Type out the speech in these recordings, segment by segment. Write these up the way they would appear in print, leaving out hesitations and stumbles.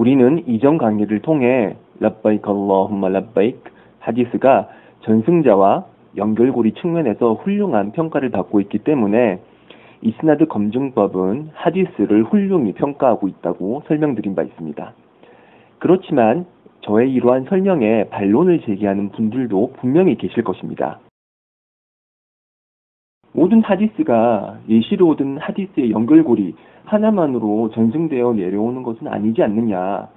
우리는 이전 강의를 통해 labbaik Allahumma labbaik 하디스가 전승자와 연결고리 측면에서 훌륭한 평가를 받고 있기 때문에 이스나드 검증법은 하디스를 훌륭히 평가하고 있다고 설명드린 바 있습니다. 그렇지만 저의 이러한 설명에 반론을 제기하는 분들도 분명히 계실 것입니다. 모든 하디스가 예시로 얻은 하디스의 연결고리 하나만으로 전승되어 내려오는 것은 아니지 않느냐.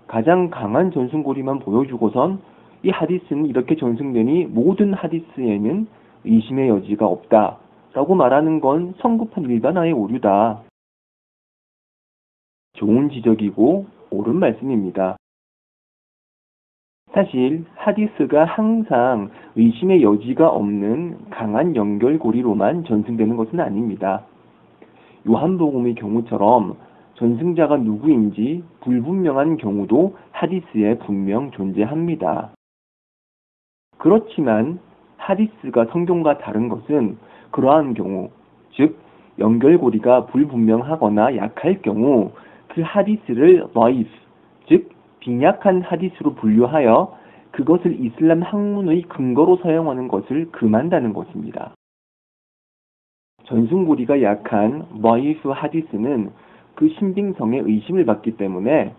가장 강한 전승고리만 보여주고선 이 하디스는 이렇게 전승되니 모든 하디스에는 의심의 여지가 없다 라고 말하는 건 성급한 일반화의 오류다. 좋은 지적이고 옳은 말씀입니다. 사실 하디스가 항상 의심의 여지가 없는 강한 연결고리로만 전승되는 것은 아닙니다. 요한복음의 경우처럼 전승자가 누구인지 불분명한 경우도 하디스에 분명 존재합니다. 그렇지만 하디스가 성경과 다른 것은 그러한 경우, 즉 연결고리가 불분명하거나 약할 경우 그 하디스를 다이프, 즉 빈약한 하디스로 분류하여 그것을 이슬람 학문의 근거로 사용하는 것을 금한다는 것입니다. 전승고리가 약한 다이프 하디스는 그 신빙성에 의심을 받기 때문에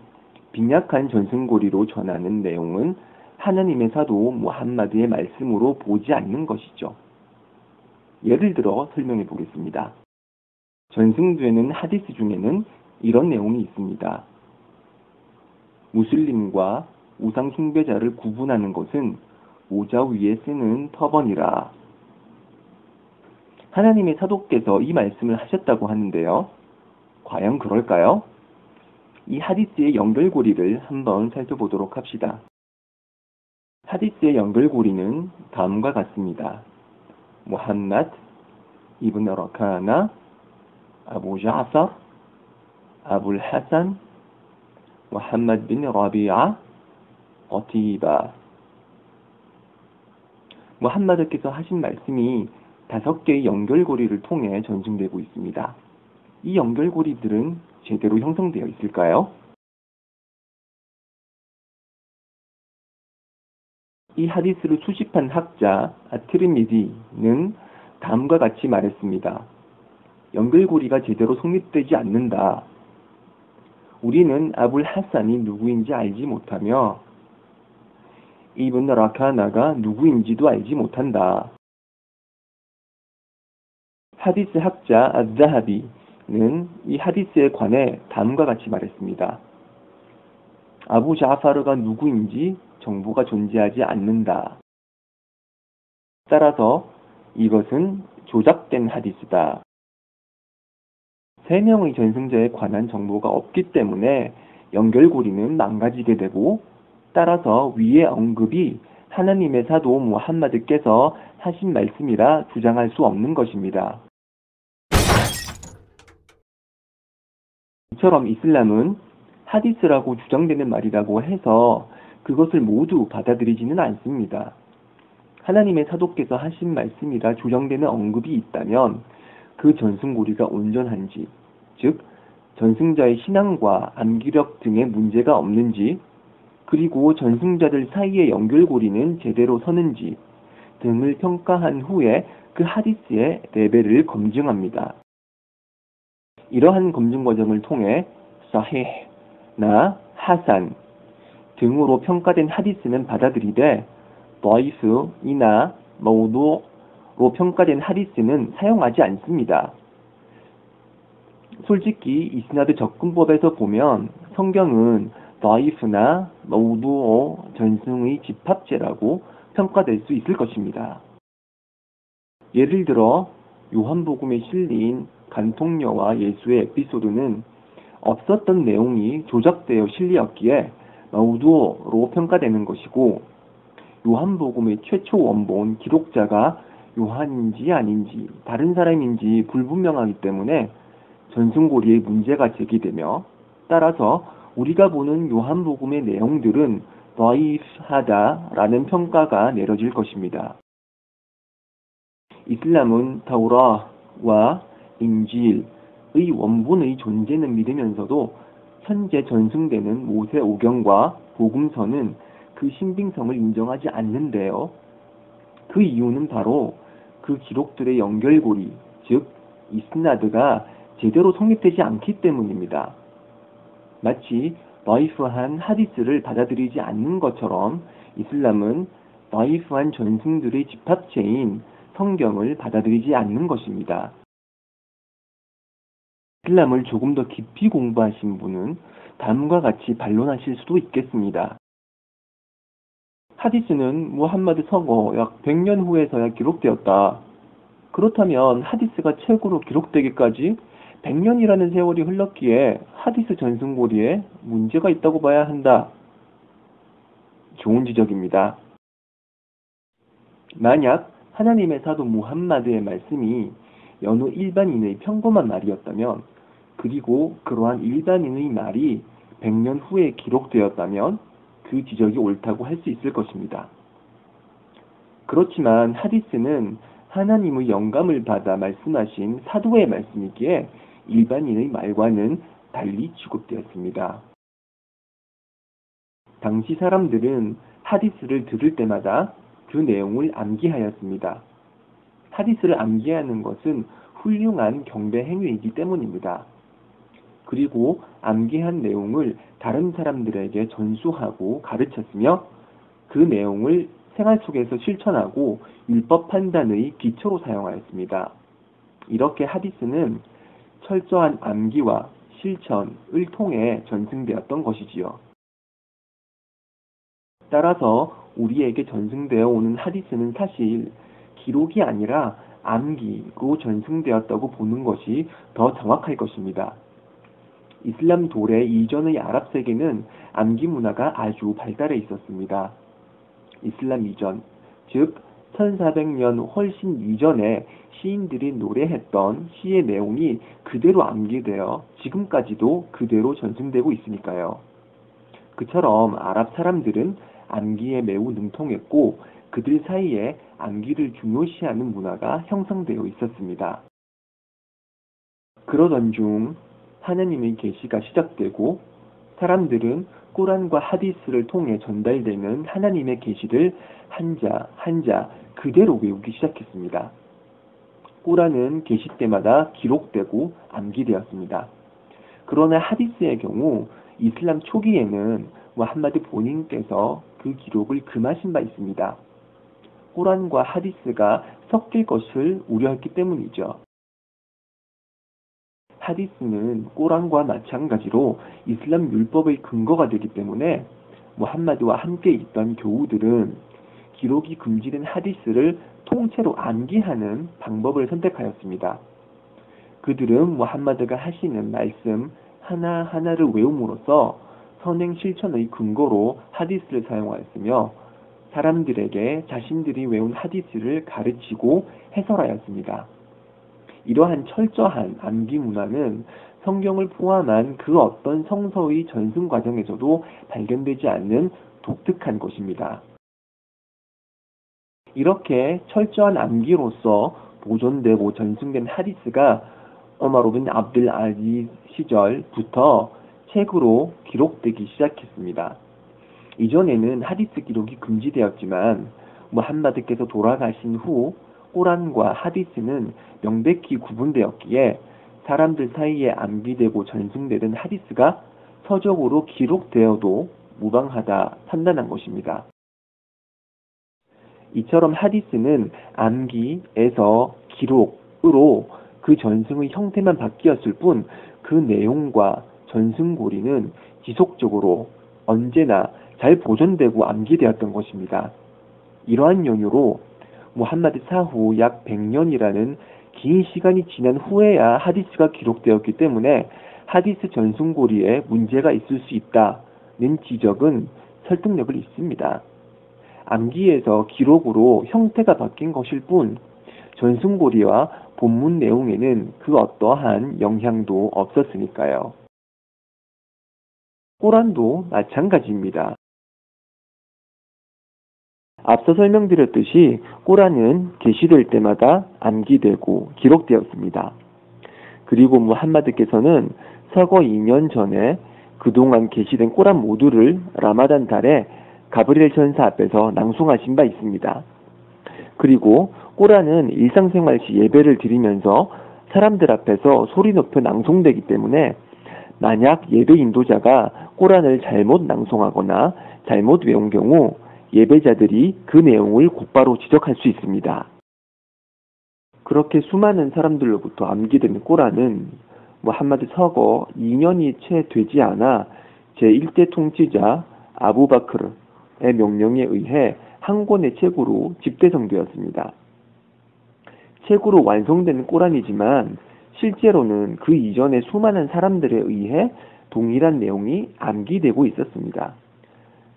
빈약한 전승고리로 전하는 내용은 하나님의 사도 무함마드의 말씀으로 보지 않는 것이죠. 예를 들어 설명해 보겠습니다. 전승되는 하디스 중에는 이런 내용이 있습니다. 무슬림과 우상 숭배자를 구분하는 것은 모자 위에 쓰는 터번이라. 하나님의 사도께서 이 말씀을 하셨다고 하는데요. 과연 그럴까요? 이 하디스의 연결고리를 한번 살펴보도록 합시다. 하디스의 연결고리는 다음과 같습니다. 무함마드, 이브н 러카나, 아부 자퍼, 아불 하산, 무함마드 빈 라비아, 어티바. 무함마드께서 하신 말씀이 5개의 연결고리를 통해 전승되고 있습니다. 이 연결고리들은 제대로 형성되어 있을까요? 이 하디스를 수집한 학자 아트르미지는 다음과 같이 말했습니다. 연결고리가 제대로 성립되지 않는다. 우리는 아불 하산이 누구인지 알지 못하며 이브n 라카나가 누구인지도 알지 못한다. 하디스 학자 아자하비는 이 하디스에 관해 다음과 같이 말했습니다. 아부 자파르가 누구인지 정보가 존재하지 않는다. 따라서 이것은 조작된 하디스다. 3명의 전승자에 관한 정보가 없기 때문에 연결고리는 망가지게 되고 따라서 위의 언급이 하나님의 사도 무함마드께서 하신 말씀이라 주장할 수 없는 것입니다. 이처럼 이슬람은 하디스라고 주장되는 말이라고 해서 그것을 모두 받아들이지는 않습니다. 하나님의 사도께서 하신 말씀이라 주장되는 언급이 있다면 그 전승고리가 온전한지, 즉 전승자의 신앙과 암기력 등의 문제가 없는지, 그리고 전승자들 사이의 연결고리는 제대로 서는지 등을 평가한 후에 그 하디스의 레벨을 검증합니다. 이러한 검증 과정을 통해 사히나 하산 등으로 평가된 하디스는 받아들이되 다이프이나 머우두로 평가된 하디스는 사용하지 않습니다. 솔직히 이스나드 접근법에서 보면 성경은 다이프나 머우두 전승의 집합체라고 평가될 수 있을 것입니다. 예를 들어 요한복음에 실린 간통녀와 예수의 에피소드는 없었던 내용이 조작되어 실리었기에 머우두로 평가되는 것이고, 요한복음의 최초 원본 기록자가 요한인지 아닌지 다른 사람인지 불분명하기 때문에 전승고리의 문제가 제기되며, 따라서 우리가 보는 요한복음의 내용들은 다이프하다라는 평가가 내려질 것입니다. 이슬람은 타우라와 인질의 원본의 존재는 믿으면서도 현재 전승되는 모세 오경과 복음서는 그 신빙성을 인정하지 않는데요. 그 이유는 바로 그 기록들의 연결고리, 즉 이스나드가 제대로 성립되지 않기 때문입니다. 마치 다이프한 하디스를 받아들이지 않는 것처럼 이슬람은 다이프한 전승들의 집합체인 성경을 받아들이지 않는 것입니다. 이슬람을 조금 더 깊이 공부하신 분은 다음과 같이 반론하실 수도 있겠습니다. 하디스는 무함마드 서거 약 100년 후에서야 기록되었다. 그렇다면 하디스가 책으로 기록되기까지 100년이라는 세월이 흘렀기에 하디스 전승고리에 문제가 있다고 봐야 한다. 좋은 지적입니다. 만약 하나님의 사도 무함마드의 말씀이 여느 일반인의 평범한 말이었다면, 그리고 그러한 일반인의 말이 100년 후에 기록되었다면 그 지적이 옳다고 할 수 있을 것입니다. 그렇지만 하디스는 하나님의 영감을 받아 말씀하신 사도의 말씀이기에 일반인의 말과는 달리 취급되었습니다. 당시 사람들은 하디스를 들을 때마다 그 내용을 암기하였습니다. 하디스를 암기하는 것은 훌륭한 경배 행위이기 때문입니다. 그리고 암기한 내용을 다른 사람들에게 전수하고 가르쳤으며 그 내용을 생활 속에서 실천하고 율법 판단의 기초로 사용하였습니다. 이렇게 하디스는 철저한 암기와 실천을 통해 전승되었던 것이지요. 따라서 우리에게 전승되어 오는 하디스는 사실 기록이 아니라 암기로 전승되었다고 보는 것이 더 정확할 것입니다. 이슬람 도래 이전의 아랍 세계는 암기 문화가 아주 발달해 있었습니다. 이슬람 이전, 즉 1400년 훨씬 이전에 시인들이 노래했던 시의 내용이 그대로 암기되어 지금까지도 그대로 전승되고 있으니까요. 그처럼 아랍 사람들은 암기에 매우 능통했고 그들 사이에 암기를 중요시하는 문화가 형성되어 있었습니다. 그러던 중 하나님의 계시가 시작되고 사람들은 꾸란과 하디스를 통해 전달되는 하나님의 계시를 한자 한자 그대로 외우기 시작했습니다. 꾸란은 계시 때마다 기록되고 암기되었습니다. 그러나 하디스의 경우 이슬람 초기에는 무함마드 본인께서 그 기록을 금하신 바 있습니다. 꾸란과 하디스가 섞일 것을 우려했기 때문이죠. 하디스는 꾸란과 마찬가지로 이슬람 율법의 근거가 되기 때문에 무함마드와 함께 있던 교우들은 기록이 금지된 하디스를 통째로 암기하는 방법을 선택하였습니다. 그들은 무함마드가 하시는 말씀 하나하나를 외움으로써 선행 실천의 근거로 하디스를 사용하였으며 사람들에게 자신들이 외운 하디스를 가르치고 해설하였습니다. 이러한 철저한 암기 문화는 성경을 포함한 그 어떤 성서의 전승 과정에서도 발견되지 않는 독특한 것입니다. 이렇게 철저한 암기로서 보존되고 전승된 하디스가 오마르 빈 압들 아지즈 시절부터 책으로 기록되기 시작했습니다. 이전에는 하디스 기록이 금지되었지만 무함마드께서 돌아가신 후 꾸란과 하디스는 명백히 구분되었기에 사람들 사이에 암기되고 전승되는 하디스가 서적으로 기록되어도 무방하다 판단한 것입니다. 이처럼 하디스는 암기에서 기록으로 그 전승의 형태만 바뀌었을 뿐 그 내용과 전승고리는 지속적으로 언제나 잘 보존되고 암기되었던 것입니다. 이러한 연유로 무함마드 사후 약 100년이라는 긴 시간이 지난 후에야 하디스가 기록되었기 때문에 하디스 전승고리에 문제가 있을 수 있다는 지적은 설득력을 있습니다. 암기에서 기록으로 형태가 바뀐 것일 뿐 전승고리와 본문 내용에는 그 어떠한 영향도 없었으니까요. 꾸란도 마찬가지입니다. 앞서 설명드렸듯이 꾸란은 계시될 때마다 암기되고 기록되었습니다. 그리고 무함마드께서는 서거 2년 전에 그동안 계시된 꼬란 모두를 라마단 달에 가브리엘 천사 앞에서 낭송하신 바 있습니다. 그리고 꼬란은 일상생활 시 예배를 드리면서 사람들 앞에서 소리 높여 낭송되기 때문에 만약 예배 인도자가 꼬란을 잘못 낭송하거나 잘못 외운 경우 예배자들이 그 내용을 곧바로 지적할 수 있습니다. 그렇게 수많은 사람들로부터 암기된 꼬란은 무함마드 서거 2년이 채 되지 않아 제1대 통치자 아부바크르의 명령에 의해 한 권의 책으로 집대성되었습니다. 책으로 완성된 꼬란이지만 실제로는 그 이전에 수많은 사람들에 의해 동일한 내용이 암기되고 있었습니다.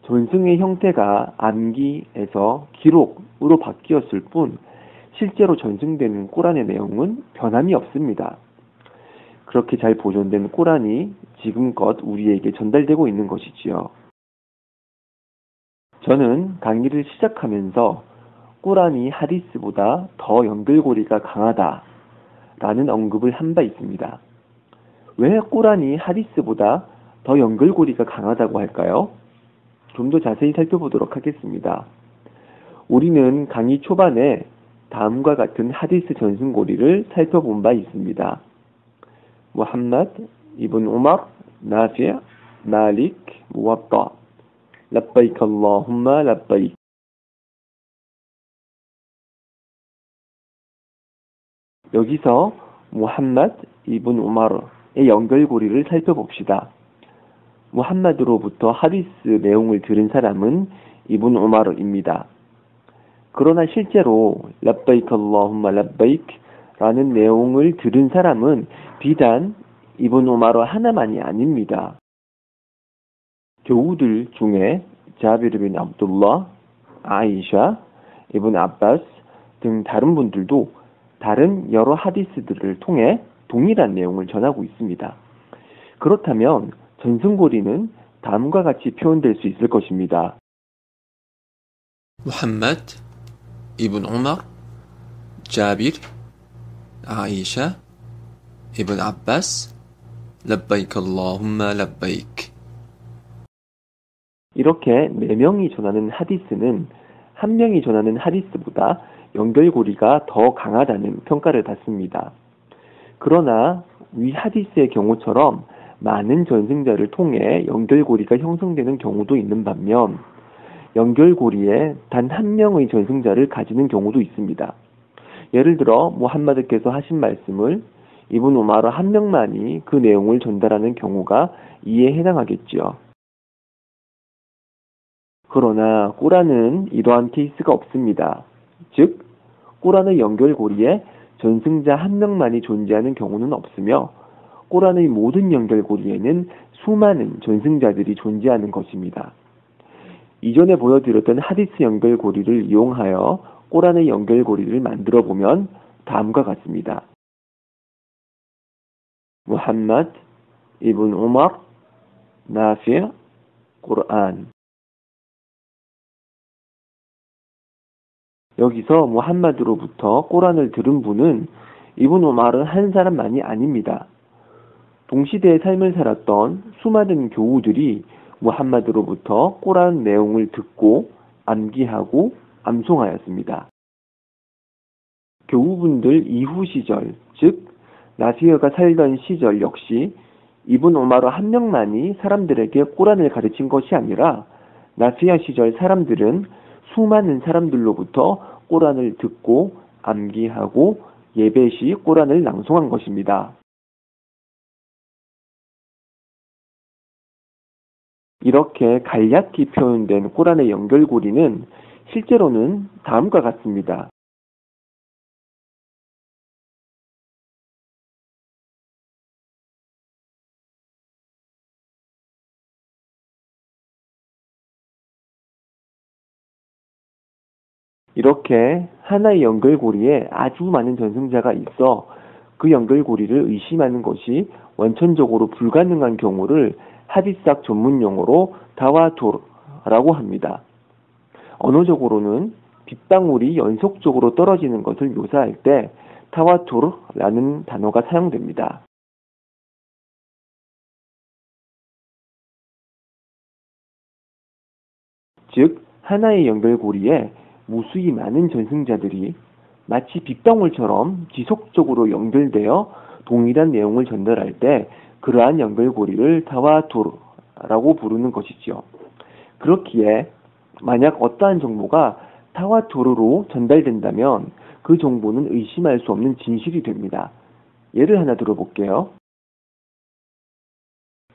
전승의 형태가 암기에서 기록으로 바뀌었을 뿐 실제로 전승되는 꼬란의 내용은 변함이 없습니다. 그렇게 잘 보존된 꼬란이 지금껏 우리에게 전달되고 있는 것이지요. 저는 강의를 시작하면서 꼬란이 하디스보다 더 연결고리가 강하다라는 언급을 한 바 있습니다. 왜 꼬란이 하디스보다 더 연결고리가 강하다고 할까요? 좀 더 자세히 살펴보도록 하겠습니다. 우리는 강의 초반에 다음과 같은 하디스 전승고리를 살펴본 바 있습니다. 무함마드, 이븐 우마르, 나피, 말릭, 무와따, labbaik Allahumma labbaik. 여기서 무함마드 이븐 우마르의 연결고리를 살펴봅시다. 무함마드로부터 하디스 내용을 들은 사람은 이븐 우마르입니다. 그러나 실제로 labbaik Allahumma labbaik 라는 내용을 들은 사람은 비단 이븐 우마르 하나만이 아닙니다. 교우들 중에 자비르 빈 압둘라, 아이샤, 이븐 아바스 등 다른 분들도 다른 여러 하디스들을 통해 동일한 내용을 전하고 있습니다. 그렇다면 전승고리는 다음과 같이 표현될 수 있을 것입니다. 무함마드, 이븐 우마르, 자비르, 아이샤, 이븐 아바스, labbaik Allahumma labbaik. 이렇게 4명이 전하는 하디스는 한 명이 전하는 하디스보다 연결고리가 더 강하다는 평가를 받습니다. 그러나 위 하디스의 경우처럼 많은 전승자를 통해 연결고리가 형성되는 경우도 있는 반면 연결고리에 단 한 명의 전승자를 가지는 경우도 있습니다. 예를 들어 무함마드께서 하신 말씀을 이븐 우마르 한 명만이 그 내용을 전달하는 경우가 이에 해당하겠지요. 그러나 꼬란은 이러한 케이스가 없습니다. 즉, 꼬란의 연결고리에 전승자 한 명만이 존재하는 경우는 없으며 꼬란의 모든 연결고리에는 수많은 전승자들이 존재하는 것입니다. 이전에 보여드렸던 하디스 연결고리를 이용하여 꼬란의 연결고리를 만들어 보면 다음과 같습니다. 무함마드, 이븐 우마르, 나피, 꾸르안. 여기서 무함마드로부터 꼬란을 들은 분은 이븐 우마르 한 사람만이 아닙니다. 동시대의 삶을 살았던 수많은 교우들이 무함마드로부터 꼬란 내용을 듣고 암기하고 암송하였습니다. 교우분들 이후 시절, 즉 나피어가 살던 시절 역시 이븐 우마르 한 명만이 사람들에게 꼬란을 가르친 것이 아니라 나피아 시절 사람들은 수많은 사람들로부터 꼬란을 듣고 암기하고 예배 시 꼬란을 낭송한 것입니다. 이렇게 간략히 표현된 꼬란의 연결고리는 실제로는 다음과 같습니다. 이렇게 하나의 연결고리에 아주 많은 전승자가 있어 그 연결고리를 의심하는 것이 원천적으로 불가능한 경우를 하디스학 전문 용어로 다와투르라고 합니다. 언어적으로는 빗방울이 연속적으로 떨어지는 것을 묘사할 때 타와투르라는 단어가 사용됩니다. 즉 하나의 연결고리에 무수히 많은 전승자들이 마치 빗방울처럼 지속적으로 연결되어 동일한 내용을 전달할 때 그러한 연결고리를 타와투르라고 부르는 것이지요. 그렇기에 만약 어떠한 정보가 타와투르로 전달된다면 그 정보는 의심할 수 없는 진실이 됩니다. 예를 하나 들어볼게요.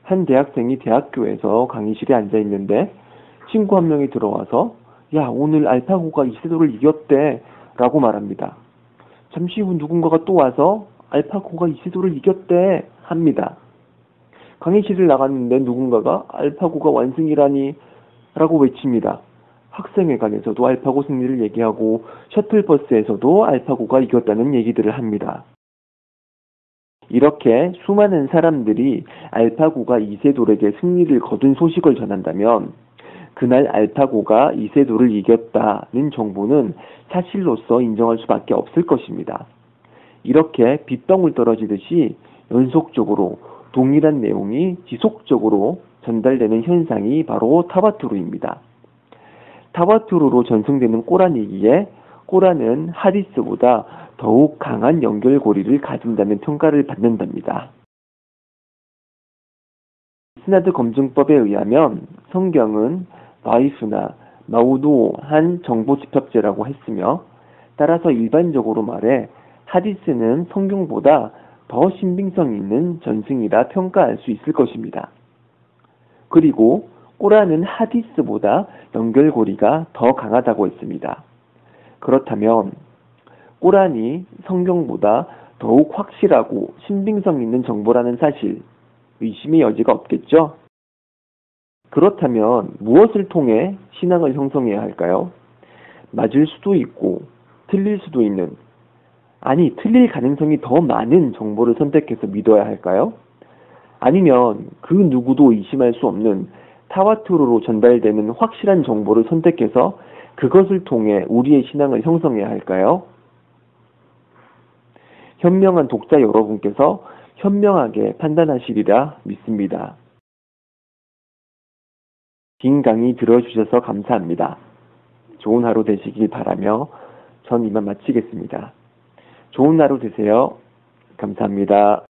한 대학생이 대학교에서 강의실에 앉아 있는데 친구 한 명이 들어와서 야, 오늘 알파고가 이세돌을 이겼대 라고 말합니다. 잠시 후 누군가가 또 와서 알파고가 이세돌을 이겼대 합니다. 강의실을 나갔는데 누군가가 알파고가 완승이라니 라고 외칩니다. 학생회관에서도 알파고 승리를 얘기하고 셔틀버스에서도 알파고가 이겼다는 얘기들을 합니다. 이렇게 수많은 사람들이 알파고가 이세돌에게 승리를 거둔 소식을 전한다면 그날 알파고가 이세돌을 이겼다는 정보는 사실로서 인정할 수밖에 없을 것입니다. 이렇게 빗방울 떨어지듯이 연속적으로 동일한 내용이 지속적으로 전달되는 현상이 바로 타와투르입니다. 타와투르로 전승되는 꼬란이기에 꼬란은 하디스보다 더욱 강한 연결고리를 가진다는 평가를 받는답니다. 이스나드 검증법에 의하면 성경은 바이프나 마우두한 정보 집합제라고 했으며 따라서 일반적으로 말해 하디스는 성경보다 더 신빙성 있는 전승이라 평가할 수 있을 것입니다. 그리고 꼬란은 하디스보다 연결고리가 더 강하다고 했습니다. 그렇다면 꼬란이 성경보다 더욱 확실하고 신빙성 있는 정보라는 사실, 의심의 여지가 없겠죠? 그렇다면 무엇을 통해 신앙을 형성해야 할까요? 맞을 수도 있고 틀릴 수도 있는, 아니 틀릴 가능성이 더 많은 정보를 선택해서 믿어야 할까요? 아니면 그 누구도 의심할 수 없는 타와투르로 전달되는 확실한 정보를 선택해서 그것을 통해 우리의 신앙을 형성해야 할까요? 현명한 독자 여러분께서 현명하게 판단하시리라 믿습니다. 긴 강의 들어주셔서 감사합니다. 좋은 하루 되시길 바라며 전 이만 마치겠습니다. 좋은 하루 되세요. 감사합니다.